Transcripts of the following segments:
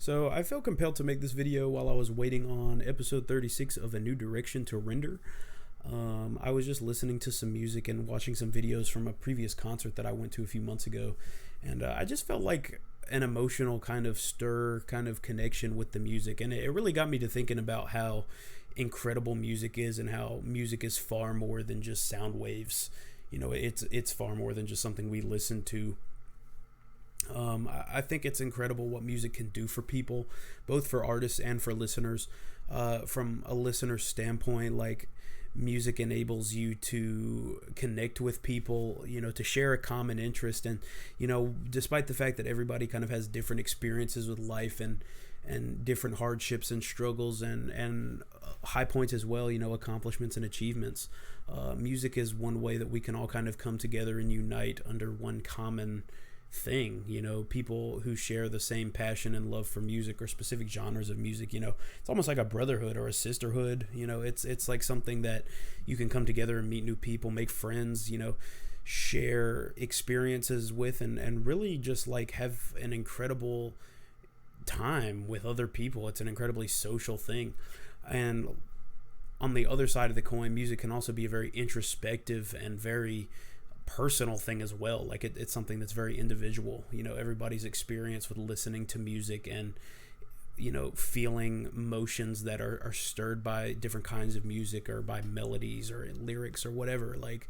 So I felt compelled to make this video while I was waiting on episode 36 of A New Direction to render. I was just listening to some music and watching some videos from a previous concert that I went to a few months ago, and I just felt like an emotional kind of stir, kind of connection with the music, and it really got me to thinking about how incredible music is and how music is far more than just sound waves. It's far more than just something we listen to. I think it's incredible what music can do for people, both for artists and for listeners. From a listener's standpoint, like, music enables you to connect with people, to share a common interest. And, despite the fact that everybody kind of has different experiences with life and different hardships and struggles and high points as well, accomplishments and achievements, music is one way that we can all kind of come together and unite under one common thing. People who share the same passion and love for music or specific genres of music, it's almost like a brotherhood or a sisterhood. It's like something that you can come together and meet new people, make friends, share experiences with, and really just like have an incredible time with other people. It's an incredibly social thing. And on the other side of the coin, music can also be a very introspective and very personal thing as well. Like, it's something that's very individual. Everybody's experience with listening to music and feeling emotions that are stirred by different kinds of music or by melodies or lyrics or whatever. Like,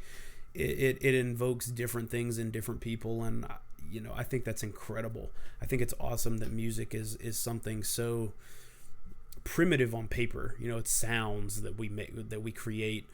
it invokes different things in different people, and I think that's incredible. I think it's awesome that music is something so primitive on paper. It's sounds that we make, that we create,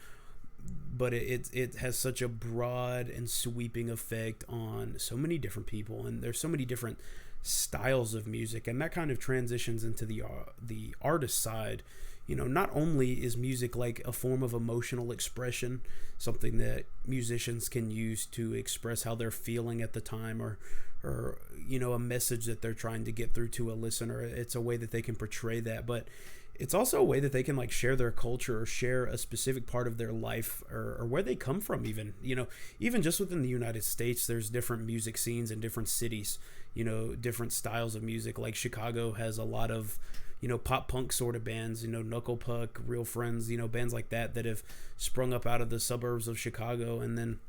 but it has such a broad and sweeping effect on so many different people, and there's so many different styles of music, and that kind of transitions into the artist side. Not only is music like a form of emotional expression, something that musicians can use to express how they're feeling at the time, or a message that they're trying to get through to a listener. It's a way that they can portray that, but it's also a way that they can like share their culture or share a specific part of their life, or where they come from. Even just within the United States, there's different music scenes in different cities, different styles of music. Like, Chicago has a lot of, pop punk sort of bands, Knuckle Puck, Real Friends, bands like that have sprung up out of the suburbs of Chicago. And then,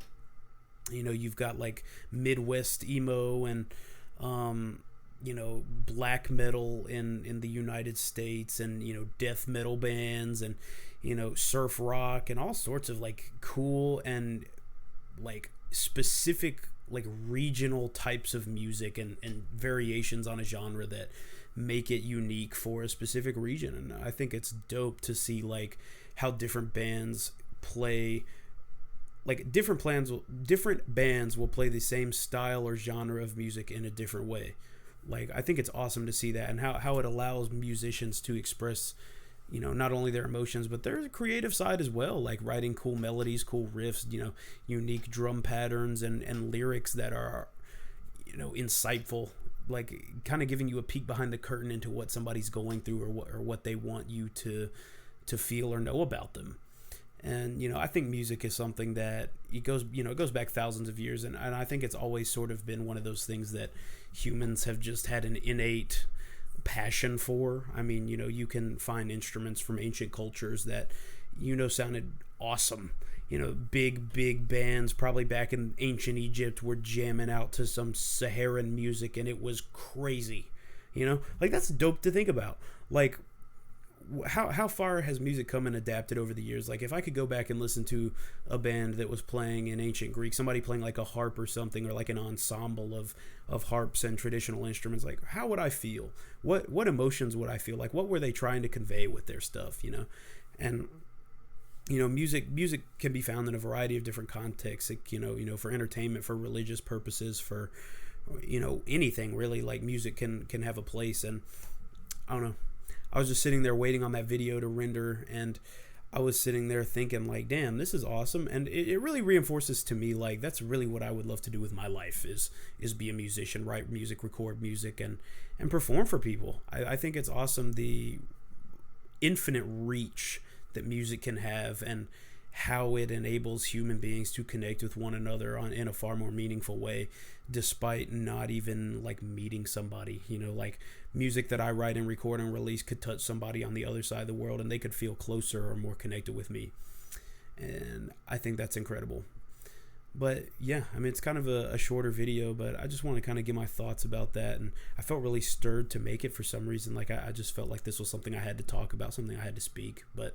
you've got like Midwest emo and, black metal in the United States, and death metal bands, and surf rock, and all sorts of like cool and like specific like regional types of music and variations on a genre that make it unique for a specific region. And I think it's dope to see like how different bands play, like different bands will play the same style or genre of music in a different way. Like, I think it's awesome to see that, and how it allows musicians to express, not only their emotions, but their creative side as well, like writing cool melodies, cool riffs, unique drum patterns and lyrics that are, insightful, like kind of giving you a peek behind the curtain into what somebody's going through, or what they want you to feel or know about them. And, I think music is something that it goes back thousands of years. And I think it's always sort of been one of those things that humans have just had an innate passion for. I mean, you can find instruments from ancient cultures that, sounded awesome. Big bands probably back in ancient Egypt were jamming out to some Saharan music, and it was crazy. Like, that's dope to think about. Like, how far has music come and adapted over the years? Like, if I could go back and listen to a band that was playing in ancient Greek, somebody playing like a harp or something, or like an ensemble of harps and traditional instruments, like, how would I feel? What emotions would I feel? Like, what were they trying to convey with their stuff? And music can be found in a variety of different contexts. Like, for entertainment, for religious purposes, for anything really. Like, music can have a place. And I don't know, I was just sitting there waiting on that video to render, and I was sitting there thinking, like, damn, this is awesome. And it really reinforces to me, like, that's really what I would love to do with my life, is be a musician, write music, record music, and perform for people. I think it's awesome, the infinite reach that music can have, and how it enables human beings to connect with one another in a far more meaningful way, despite not even like meeting somebody. Like, music that I write and record and release could touch somebody on the other side of the world, and they could feel closer or more connected with me. And I think that's incredible. But yeah, I mean, it's kind of a shorter video, but I just want to kind of give my thoughts about that. And I felt really stirred to make it for some reason. Like, I just felt like this was something I had to talk about, something I had to speak. But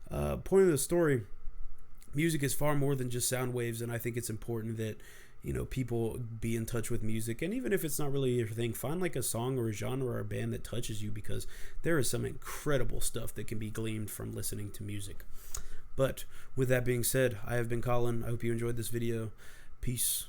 point of the story, music is far more than just sound waves. And I think it's important that, you know, people be in touch with music. And even if it's not really your thing, find like a song or a genre or a band that touches you, because there is some incredible stuff that can be gleaned from listening to music. But with that being said, I have been Colin. I hope you enjoyed this video. Peace.